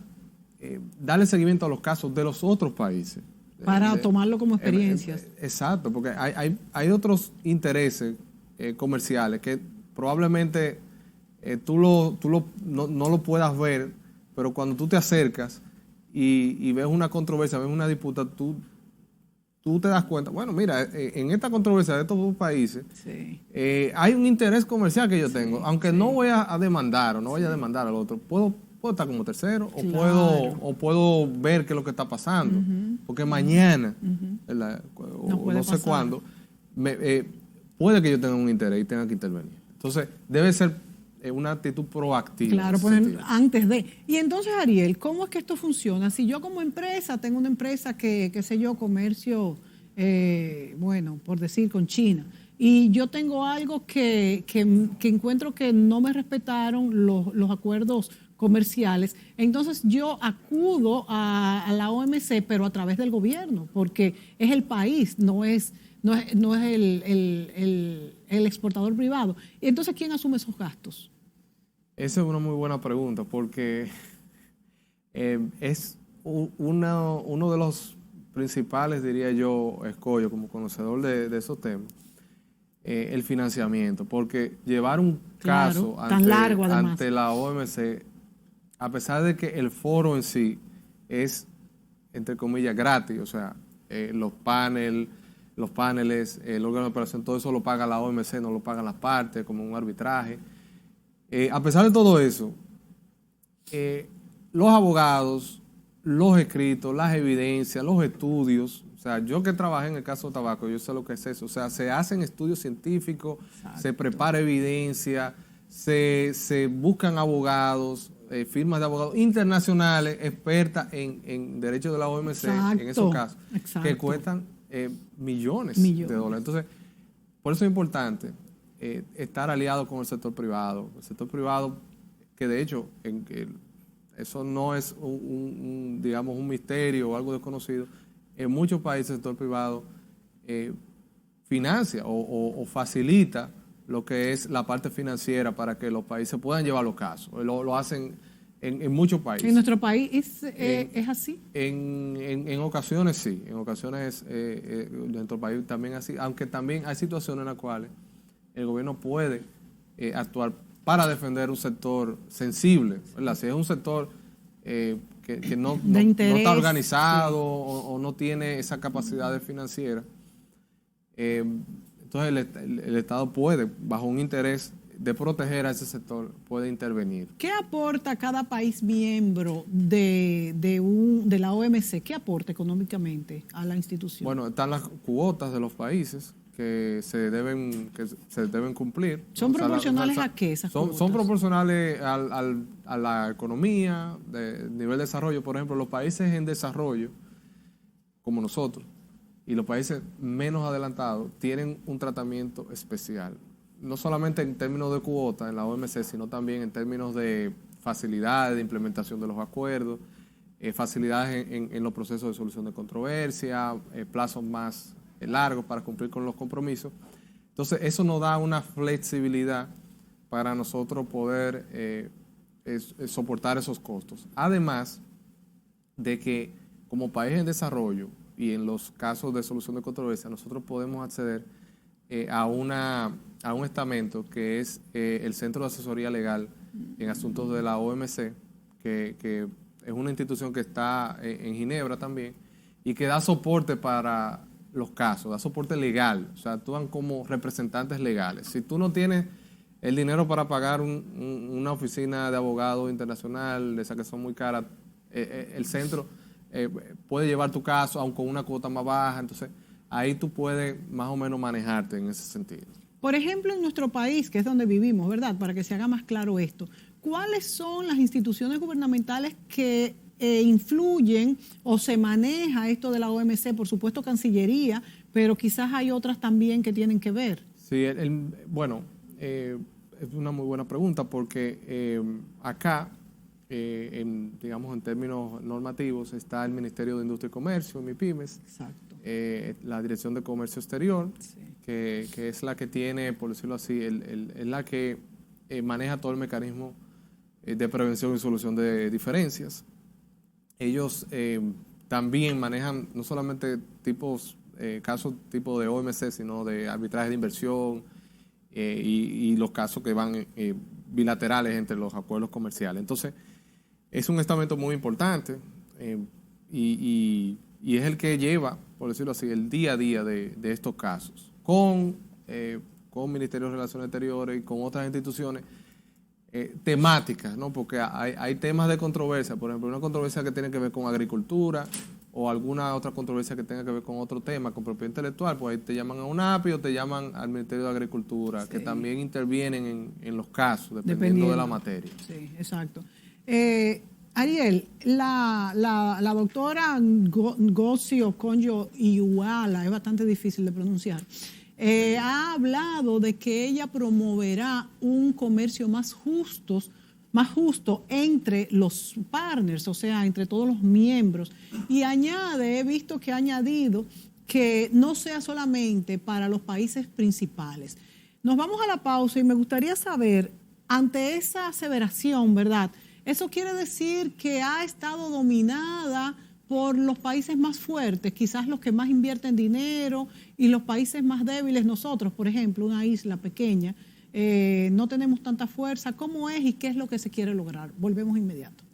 [SPEAKER 2] darle seguimiento a los casos de los otros países.
[SPEAKER 1] Para tomarlo como experiencias.
[SPEAKER 2] Exacto, porque hay otros intereses comerciales que probablemente tú no lo puedas ver, pero cuando tú te acercas y ves una controversia, ves una disputa, tú te das cuenta, bueno, mira, en esta controversia de estos dos países,
[SPEAKER 1] sí,
[SPEAKER 2] hay un interés comercial que yo tengo, aunque no voy a demandar o no vaya a demandar al otro, puedo estar como tercero,
[SPEAKER 1] claro,
[SPEAKER 2] o puedo ver qué es lo que está pasando, porque mañana, no sé cuándo, puede que yo tenga un interés y tenga que intervenir. Entonces, debe ser una actitud proactiva.
[SPEAKER 1] Claro, pues antes de. Y entonces, Ariel, ¿cómo es que esto funciona? Si yo como empresa, tengo una empresa que, qué sé yo, comercio, bueno, por decir, con China, y yo tengo algo que encuentro que no me respetaron los acuerdos comerciales, entonces yo acudo a la OMC, pero a través del gobierno, porque es el país, no es el exportador privado. Entonces, ¿quién asume esos gastos?
[SPEAKER 2] Esa es una muy buena pregunta, porque Es uno de los principales, diría yo, escollos como conocedor de esos temas, el financiamiento, porque llevar un caso
[SPEAKER 1] tan largo,
[SPEAKER 2] ante la OMC, a pesar de que el foro en sí es, entre comillas, gratis, o sea, los paneles, el órgano de operación, todo eso lo paga la OMC, no lo pagan las partes, como un arbitraje. A pesar de todo eso, los abogados, los escritos, las evidencias, los estudios, o sea, yo que trabajé en el caso de tabaco, yo sé lo que es eso, o sea, se hacen estudios científicos,
[SPEAKER 1] Exacto.
[SPEAKER 2] se prepara evidencia, se buscan abogados, firmas de abogados internacionales, expertas en derecho de la OMC,
[SPEAKER 1] Exacto.
[SPEAKER 2] en esos casos,
[SPEAKER 1] Exacto.
[SPEAKER 2] que cuestan millones de dólares. Entonces, por eso es importante estar aliado con el sector privado. El sector privado, que de hecho, eso no es digamos, un misterio o algo desconocido. En muchos países el sector privado financia o facilita lo que es la parte financiera para que los países puedan llevar los casos. Lo hacen en muchos países.
[SPEAKER 1] ¿En nuestro país es así?
[SPEAKER 2] En ocasiones sí, en ocasiones en nuestro país también así, aunque también hay situaciones en las cuales el gobierno puede actuar para defender un sector sensible, ¿verdad? Si es un sector que no está organizado, sí, o no tiene esa capacidad financiera, entonces el Estado puede, bajo un interés de proteger a ese sector, puede intervenir.
[SPEAKER 1] ¿Qué aporta cada país miembro de la OMC? ¿Qué aporta económicamente a la institución?
[SPEAKER 2] Bueno, están las cuotas de los países que se deben cumplir.
[SPEAKER 1] ¿Son proporcionales a qué esas cuotas?
[SPEAKER 2] Son proporcionales a la economía, nivel de desarrollo. Por ejemplo, los países en desarrollo, como nosotros, y los países menos adelantados, tienen un tratamiento especial. No solamente en términos de cuota en la OMC, sino también en términos de facilidades de implementación de los acuerdos, facilidades en los procesos de solución de controversia, plazos más largos para cumplir con los compromisos. Entonces, eso nos da una flexibilidad para nosotros poder soportar esos costos. Además de que, como país en desarrollo y en los casos de solución de controversia, nosotros podemos acceder a un estamento que es el Centro de Asesoría Legal en Asuntos de la OMC, que es una institución que está en Ginebra también y que da soporte para los casos, da soporte legal, o sea, actúan como representantes legales. Si tú no tienes el dinero para pagar una oficina de abogado internacional, de esas que son muy caras, el centro puede llevar tu caso, aun con una cuota más baja, entonces ahí tú puedes más o menos manejarte en ese sentido.
[SPEAKER 1] Por ejemplo, en nuestro país, que es donde vivimos, ¿verdad? Para que se haga más claro esto, ¿cuáles son las instituciones gubernamentales que influyen o se maneja esto de la OMC? Por supuesto, Cancillería, pero quizás hay otras también que tienen que ver.
[SPEAKER 2] Sí, bueno, es una muy buena pregunta porque acá, digamos en términos normativos, está el Ministerio de Industria y Comercio, MIPYMES. Exacto. La Dirección de Comercio Exterior, sí, que es la que tiene, por decirlo así, es la que maneja todo el mecanismo de prevención y solución de diferencias. Ellos también manejan no solamente casos tipo de OMC, sino de arbitraje de inversión y los casos que van bilaterales entre los acuerdos comerciales. Entonces, es un estamento muy importante y es el que lleva, por decirlo así, el día a día de estos casos, con Ministerio de Relaciones Exteriores y con otras instituciones temáticas, ¿no? Porque hay temas de controversia, por ejemplo, una controversia que tiene que ver con agricultura o alguna otra controversia que tenga que ver con otro tema, con propiedad intelectual, pues ahí te llaman a UNAPI o te llaman al Ministerio de Agricultura, sí, que también intervienen en los casos, dependiendo de la materia.
[SPEAKER 1] Sí, exacto. Ariel, la doctora Ngozi Okonjo-Iweala, es bastante difícil de pronunciar, ha hablado de que ella promoverá un comercio más justo entre los partners, o sea, entre todos los miembros. Y he visto que ha añadido que no sea solamente para los países principales. Nos vamos a la pausa y me gustaría saber, ante esa aseveración, ¿verdad?, Eso quiere decir que ha estado dominada por los países más fuertes, quizás los que más invierten dinero, y los países más débiles, nosotros, por ejemplo, una isla pequeña, no tenemos tanta fuerza. ¿Cómo es y qué es lo que se quiere lograr? Volvemos inmediato.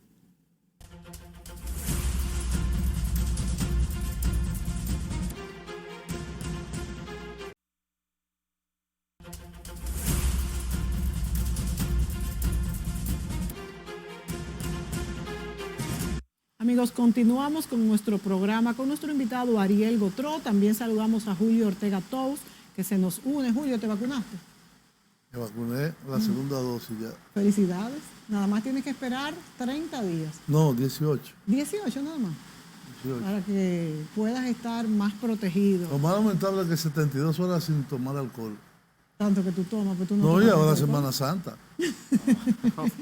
[SPEAKER 1] Amigos, continuamos con nuestro programa, con nuestro invitado Ariel Gotró. También saludamos a Julio Ortega Tous, que se nos une. Julio, ¿te vacunaste?
[SPEAKER 3] Me vacuné la segunda dosis ya.
[SPEAKER 1] Felicidades. Nada más tienes que esperar 30 días.
[SPEAKER 3] No, 18.
[SPEAKER 1] 18 nada más.
[SPEAKER 3] 18.
[SPEAKER 1] Para que puedas estar más protegido.
[SPEAKER 3] Lo más lamentable es que 72 horas sin tomar alcohol.
[SPEAKER 1] Tanto que tú tomas, pero tú no
[SPEAKER 3] No,
[SPEAKER 1] tomas
[SPEAKER 3] y ahora
[SPEAKER 1] alcohol.
[SPEAKER 3] Semana Santa.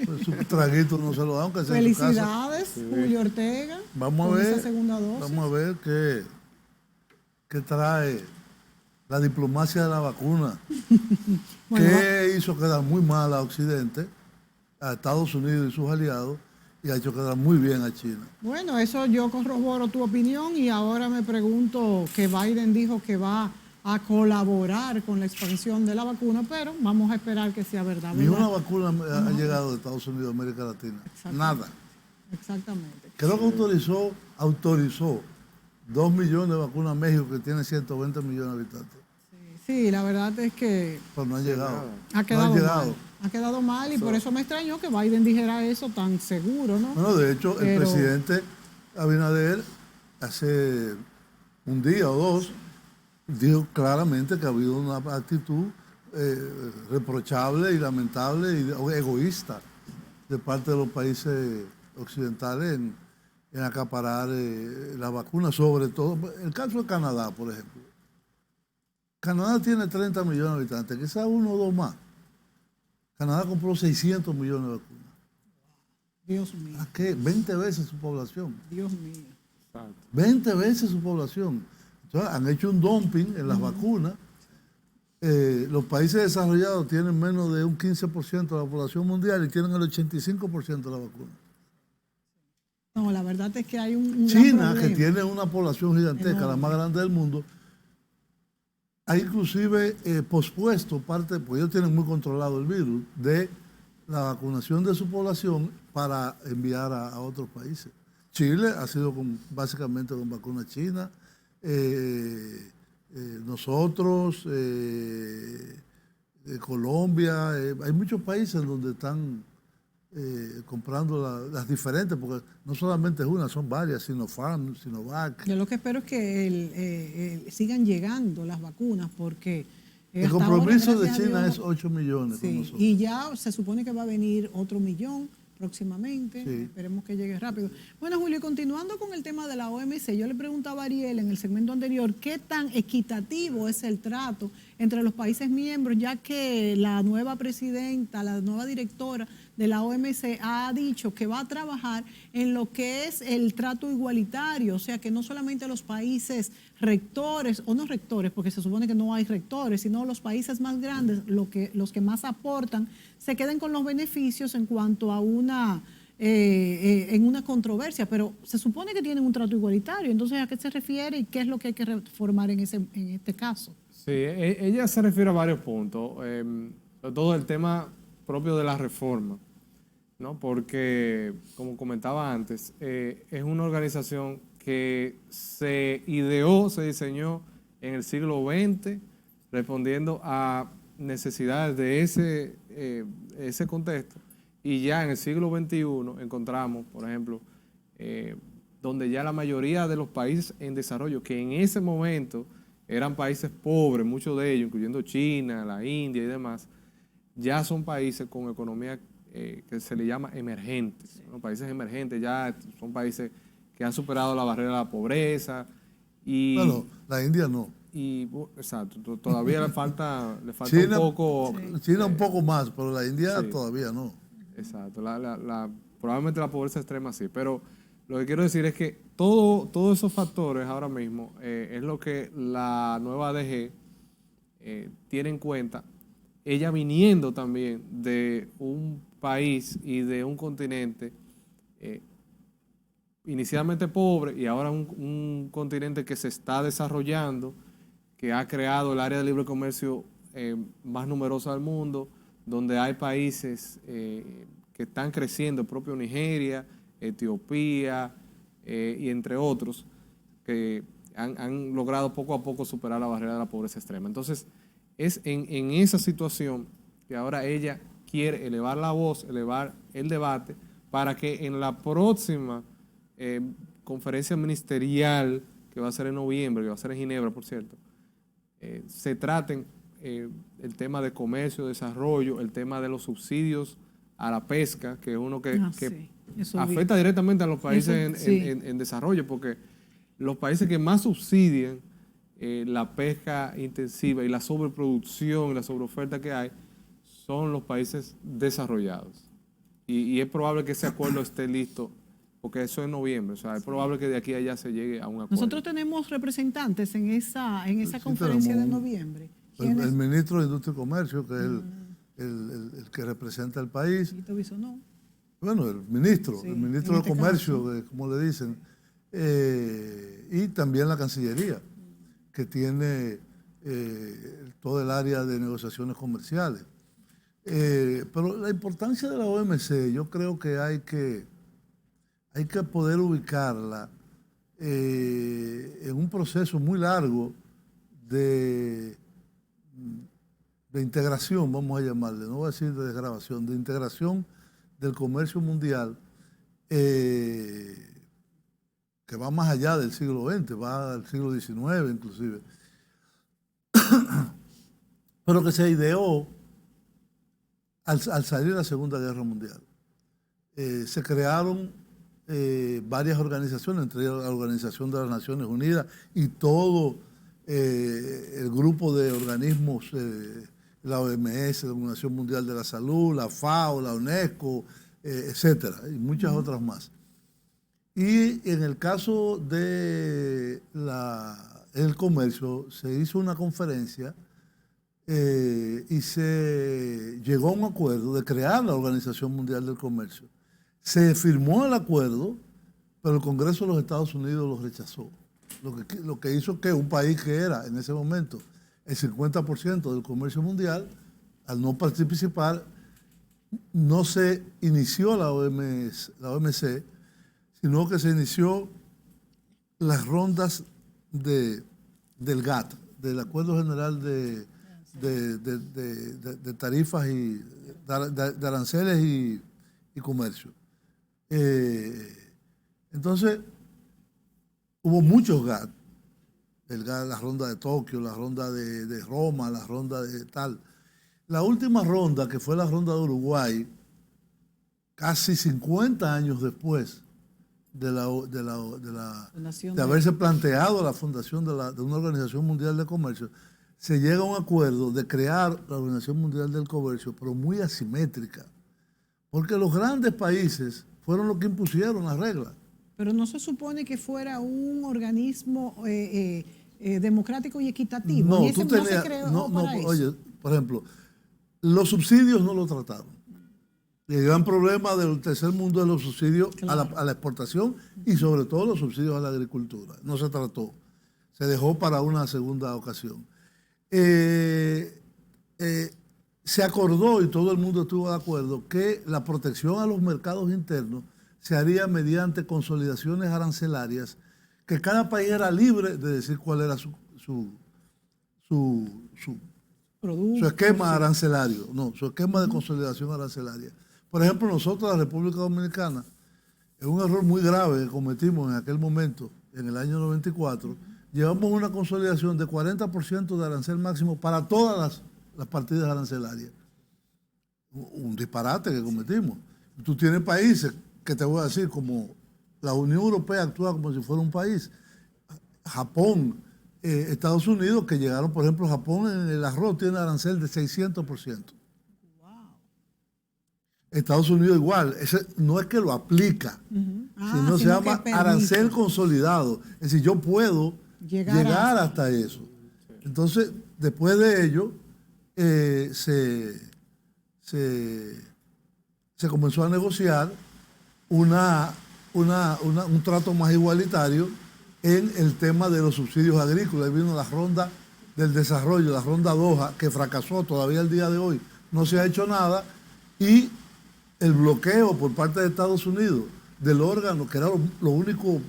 [SPEAKER 3] Pues un traguito no se lo da, aunque sea en su casa.
[SPEAKER 1] Felicidades, Julio Ortega.
[SPEAKER 3] Vamos a
[SPEAKER 1] con
[SPEAKER 3] ver,
[SPEAKER 1] esa segunda dosis.
[SPEAKER 3] vamos a ver qué trae la diplomacia de la vacuna.
[SPEAKER 1] Bueno,
[SPEAKER 3] Que hizo quedar muy mal a Occidente, a Estados Unidos y sus aliados, y ha hecho quedar muy bien a China.
[SPEAKER 1] Bueno, eso yo corroboro tu opinión y ahora me pregunto que Biden dijo que va a colaborar con la expansión de la vacuna, pero vamos a esperar que sea verdad.
[SPEAKER 3] Ni
[SPEAKER 1] ¿verdad?
[SPEAKER 3] una vacuna ha llegado de Estados Unidos a América Latina.
[SPEAKER 1] Exactamente.
[SPEAKER 3] Nada.
[SPEAKER 1] Exactamente.
[SPEAKER 3] Creo que autorizó 2 millones de vacunas a México, que tiene 120 millones de habitantes.
[SPEAKER 1] Sí, la verdad es que
[SPEAKER 3] Pero no han llegado.
[SPEAKER 1] ha quedado
[SPEAKER 3] no han llegado.
[SPEAKER 1] mal. Ha quedado mal y por eso me extrañó que Biden dijera eso tan seguro, ¿no?
[SPEAKER 3] Bueno, de hecho, el
[SPEAKER 1] Pero-
[SPEAKER 3] presidente Abinader hace un día o dos dijo claramente que ha habido una actitud reprochable y lamentable y egoísta de parte de los países occidentales en acaparar la vacuna, sobre todo. El caso de Canadá, por ejemplo. Canadá tiene 30 millones de habitantes, quizás uno o dos más. Canadá compró 600 millones de vacunas.
[SPEAKER 1] Dios mío,
[SPEAKER 3] ¿A qué? 20 veces su población.
[SPEAKER 1] Dios mío.
[SPEAKER 2] Exacto.
[SPEAKER 3] 20 veces su población. Entonces, han hecho un dumping en las vacunas. Los países desarrollados tienen menos de un 15% de la población mundial y tienen el 85% de la vacuna.
[SPEAKER 1] No, la verdad es que hay un gran
[SPEAKER 3] China, que
[SPEAKER 1] problema.
[SPEAKER 3] tiene una población gigantesca, la
[SPEAKER 1] Enorme.
[SPEAKER 3] más grande del mundo, ha inclusive pospuesto parte, pues ellos tienen muy controlado el virus, de la vacunación de su población para enviar a otros países. Chile ha sido básicamente con vacuna china. Nosotros, Colombia, hay muchos países donde están comprando las diferentes, porque no solamente es una, son varias, Sinopharm, Sinovac.
[SPEAKER 1] Yo lo que espero es que sigan llegando las vacunas porque
[SPEAKER 3] El
[SPEAKER 1] hasta ahora,
[SPEAKER 3] compromiso de
[SPEAKER 1] gracias a
[SPEAKER 3] China
[SPEAKER 1] Dios,
[SPEAKER 3] es 8 millones con
[SPEAKER 1] sí,
[SPEAKER 3] nosotros.
[SPEAKER 1] y ya se supone que va a venir otro millón próximamente.
[SPEAKER 3] Sí.
[SPEAKER 1] Esperemos que llegue rápido. Bueno, Julio, continuando con el tema de la OMC, yo le preguntaba a Ariel en el segmento anterior qué tan equitativo es el trato entre los países miembros, ya que la nueva presidenta, la nueva directora de la OMC ha dicho que va a trabajar en lo que es el trato igualitario, o sea, que no solamente los países rectores, o no rectores, porque se supone que no hay rectores, sino los países más grandes, los que más aportan, se queden con los beneficios en cuanto a en una controversia, pero se supone que tienen un trato igualitario. Entonces, ¿a qué se refiere y qué es lo que hay que reformar en este caso?
[SPEAKER 2] Sí, ella se refiere a varios puntos, sobre todo el tema propio de la reforma, ¿no? Porque, como comentaba antes, es una organización que se ideó, se diseñó en el siglo XX, respondiendo a necesidades de ese contexto, y ya en el siglo XXI encontramos, por ejemplo, donde ya la mayoría de los países en desarrollo, que en ese momento eran países pobres, muchos de ellos, incluyendo China, la India y demás, ya son países con economía que se le llama emergentes. ¿No? Países emergentes ya son países que han superado la barrera de la pobreza. Y,
[SPEAKER 3] Bueno, la India no.
[SPEAKER 2] Exacto, todavía le falta
[SPEAKER 3] China,
[SPEAKER 2] un poco.
[SPEAKER 3] China un poco más, pero la India
[SPEAKER 2] Sí.
[SPEAKER 3] todavía no.
[SPEAKER 2] Exacto, probablemente la pobreza extrema sí, pero lo que quiero decir es que todos esos factores ahora mismo es lo que la nueva ADG tiene en cuenta, ella viniendo también de un país y de un continente inicialmente pobre y ahora un continente que se está desarrollando, que ha creado el área de libre comercio más numerosa del mundo, donde hay países que están creciendo, el propio Nigeria, Etiopía y entre otros, que han logrado poco a poco superar la barrera de la pobreza extrema. Entonces, es en esa situación que ahora ella quiere elevar la voz, elevar el debate, para que en la próxima conferencia ministerial, que va a ser en noviembre, que va a ser en Ginebra, por cierto, se traten el tema de comercio, desarrollo, el tema de los subsidios a la pesca, que es uno que afecta directamente a los países en desarrollo, porque los países que más subsidian la pesca intensiva y la sobreproducción y la sobreoferta que hay son los países desarrollados. Y es probable que ese acuerdo esté listo, porque eso es en noviembre, o sea, es probable que de aquí a allá se llegue a un acuerdo.
[SPEAKER 1] Nosotros tenemos representantes en esa conferencia de noviembre.
[SPEAKER 3] El ministro de Industria y Comercio, que es el que representa al país. Bueno, el ministro de Comercio, como le dicen, y también la Cancillería, que tiene todo el área de negociaciones comerciales. Pero la importancia de la OMC, yo creo que hay que poder ubicarla en un proceso muy largo de integración, vamos a llamarle, no voy a decir de desgravación, de integración del comercio mundial, que va más allá del siglo XX, va al siglo XIX inclusive, pero que se ideó al salir de la Segunda Guerra Mundial. Se crearon varias organizaciones, entre ellas la Organización de las Naciones Unidas y todo el grupo de organismos, la OMS, la Organización Mundial de la Salud, la FAO, la UNESCO, etcétera, y muchas otras más. Y en el caso de el comercio, se hizo una conferencia y se llegó a un acuerdo de crear la Organización Mundial del Comercio. Se firmó el acuerdo, pero el Congreso de los Estados Unidos lo rechazó. Lo que hizo que un país que era en ese momento el 50% del comercio mundial, al no participar, no se inició la OMC, sino que se inició las rondas del GATT, del Acuerdo General de Tarifas y de Aranceles y Comercio. Entonces, hubo muchos GATT, la ronda de Tokio, la ronda de Roma, la ronda de tal. La última ronda, que fue la ronda de Uruguay, casi 50 años después de haberse planteado la fundación de una Organización Mundial de Comercio, se llega a un acuerdo de crear la Organización Mundial del Comercio, pero muy asimétrica, porque los grandes países fueron los que impusieron las reglas.
[SPEAKER 1] Pero no se supone que fuera un organismo democrático y equitativo.
[SPEAKER 3] No,
[SPEAKER 1] no se creó para eso.
[SPEAKER 3] Oye, por ejemplo, los subsidios no lo trataron. El gran problema del tercer mundo es los subsidios a la exportación y sobre todo los subsidios a la agricultura. No se trató. Se dejó para una segunda ocasión. Se acordó, y todo el mundo estuvo de acuerdo, que la protección a los mercados internos se haría mediante consolidaciones arancelarias, que cada país era libre de decir cuál era su esquema arancelario, su esquema de consolidación arancelaria. Por ejemplo, nosotros, la República Dominicana, es un error muy grave que cometimos en aquel momento, en el año 94, llevamos una consolidación de 40% de arancel máximo para todas las partidas arancelarias. Un disparate que cometimos. Tú tienes países que te voy a decir, como la Unión Europea actúa como si fuera un país. Japón, Estados Unidos, que llegaron, por ejemplo, Japón en el arroz tiene arancel de 600%. Wow. Estados Unidos igual. No es que lo aplica, sino se llama arancel consolidado. Es decir, yo puedo llegar hasta eso. Entonces, después de ello, se comenzó a negociar un trato más igualitario en el tema de los subsidios agrícolas. Ahí vino la ronda del desarrollo, la ronda Doha, que fracasó todavía el día de hoy. No se ha hecho nada, y el bloqueo por parte de Estados Unidos del órgano, que era lo único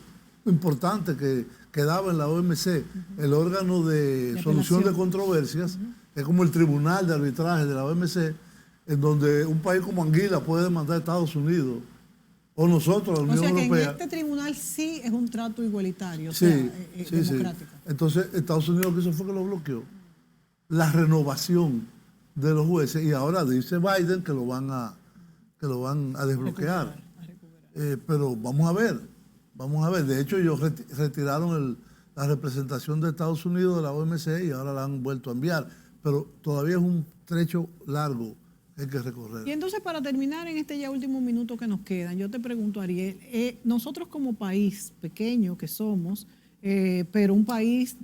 [SPEAKER 3] importante que quedaba en la OMC, el órgano de solución de controversias, es como el tribunal de arbitraje de la OMC, en donde un país como Anguila puede demandar a Estados Unidos o nosotros, la Unión Europea.
[SPEAKER 1] O sea que en este tribunal sí es un trato igualitario,
[SPEAKER 3] Sí,
[SPEAKER 1] democrático.
[SPEAKER 3] sí. Entonces Estados Unidos lo que hizo fue que lo bloqueó. La renovación de los jueces, y ahora dice Biden que lo van a desbloquear. Pero vamos a ver. De hecho, ellos retiraron la representación de Estados Unidos de la OMC y ahora la han vuelto a enviar. Pero todavía es un trecho largo que hay que recorrer.
[SPEAKER 1] Y entonces, para terminar en este ya último minuto que nos quedan, yo te pregunto, Ariel, nosotros como país pequeño que somos, pero un país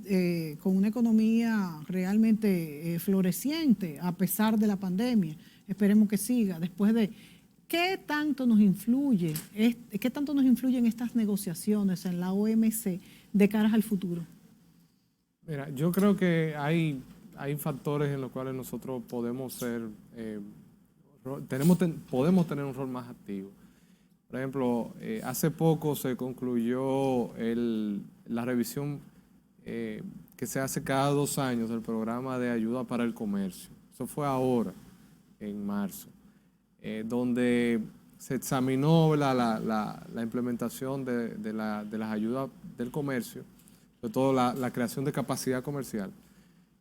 [SPEAKER 1] con una economía realmente floreciente a pesar de la pandemia, esperemos que siga, después de... ¿Qué tanto nos influyen estas negociaciones en la OMC de caras al futuro?
[SPEAKER 2] Mira, yo creo que hay factores en los cuales nosotros podemos podemos tener un rol más activo. Por ejemplo, hace poco se concluyó la revisión que se hace cada 2 años del programa de ayuda para el comercio. Eso fue ahora, en marzo. Donde se examinó la implementación de las ayudas del comercio, sobre todo la creación de capacidad comercial.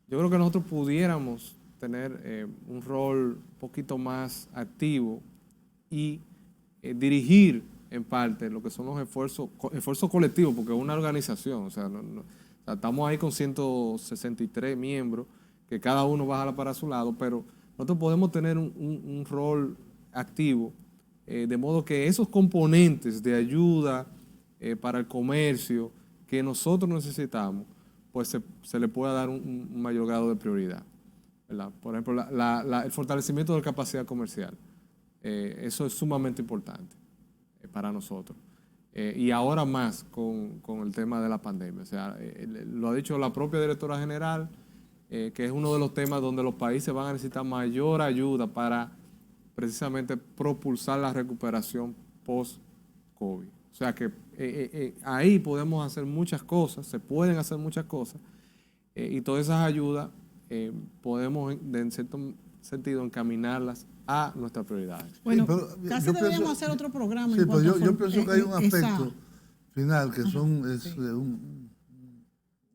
[SPEAKER 2] Yo creo que nosotros pudiéramos tener un rol un poquito más activo y dirigir en parte lo que son los esfuerzos colectivos, porque es una organización, o sea, estamos ahí con 163 miembros, que cada uno baja para su lado, pero nosotros podemos tener un rol activo, de modo que esos componentes de ayuda para el comercio que nosotros necesitamos, pues se le pueda dar un mayor grado de prioridad, ¿verdad? Por ejemplo, el fortalecimiento de la capacidad comercial, eso es sumamente importante para nosotros. Y ahora más con el tema de la pandemia. O sea, lo ha dicho la propia directora general, que es uno de los temas donde los países van a necesitar mayor ayuda para precisamente propulsar la recuperación post-COVID. O sea que ahí podemos hacer muchas cosas, se pueden hacer muchas cosas, y todas esas ayudas podemos, en cierto sentido, encaminarlas a nuestras prioridades.
[SPEAKER 1] Bueno,
[SPEAKER 3] Sí,
[SPEAKER 1] casi deberíamos hacer otro programa.
[SPEAKER 3] Sí, pero yo pienso que hay un aspecto
[SPEAKER 1] esa
[SPEAKER 3] final que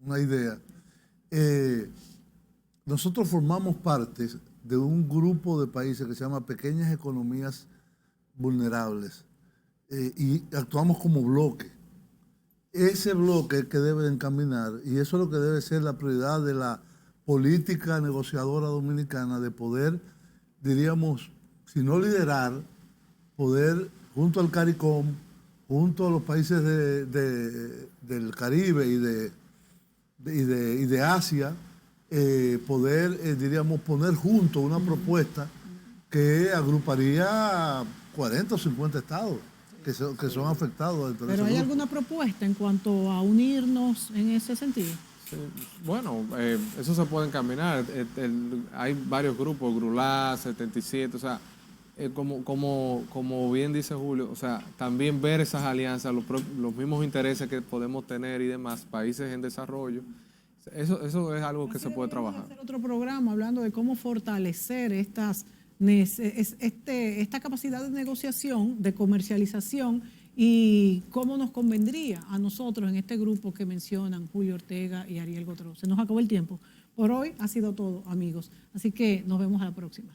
[SPEAKER 3] una idea. Nosotros formamos parte de un grupo de países que se llama Pequeñas Economías Vulnerables, y actuamos como bloque. Ese bloque que debe encaminar, y eso es lo que debe ser la prioridad de la política negociadora dominicana, de poder, diríamos, si no liderar, poder, junto al CARICOM, junto a los países del Caribe y de Asia, poder, diríamos, poner junto una propuesta que agruparía 40 o 50 estados que son afectados.
[SPEAKER 1] ¿Pero hay alguna propuesta en cuanto a unirnos en ese sentido?
[SPEAKER 2] Sí, bueno, eso se puede encaminar. Hay varios grupos, GRULA, 77, o sea, como bien dice Julio, o sea, también ver esas alianzas, los mismos intereses que podemos tener y demás, países en desarrollo, eso es algo que se puede trabajar.
[SPEAKER 1] Vamos a hacer otro programa hablando de cómo fortalecer esta capacidad de negociación, de comercialización, y cómo nos convendría a nosotros en este grupo que mencionan Julio Ortega y Ariel Gotero. Se nos acabó el tiempo. Por hoy ha sido todo, amigos. Así que nos vemos a la próxima.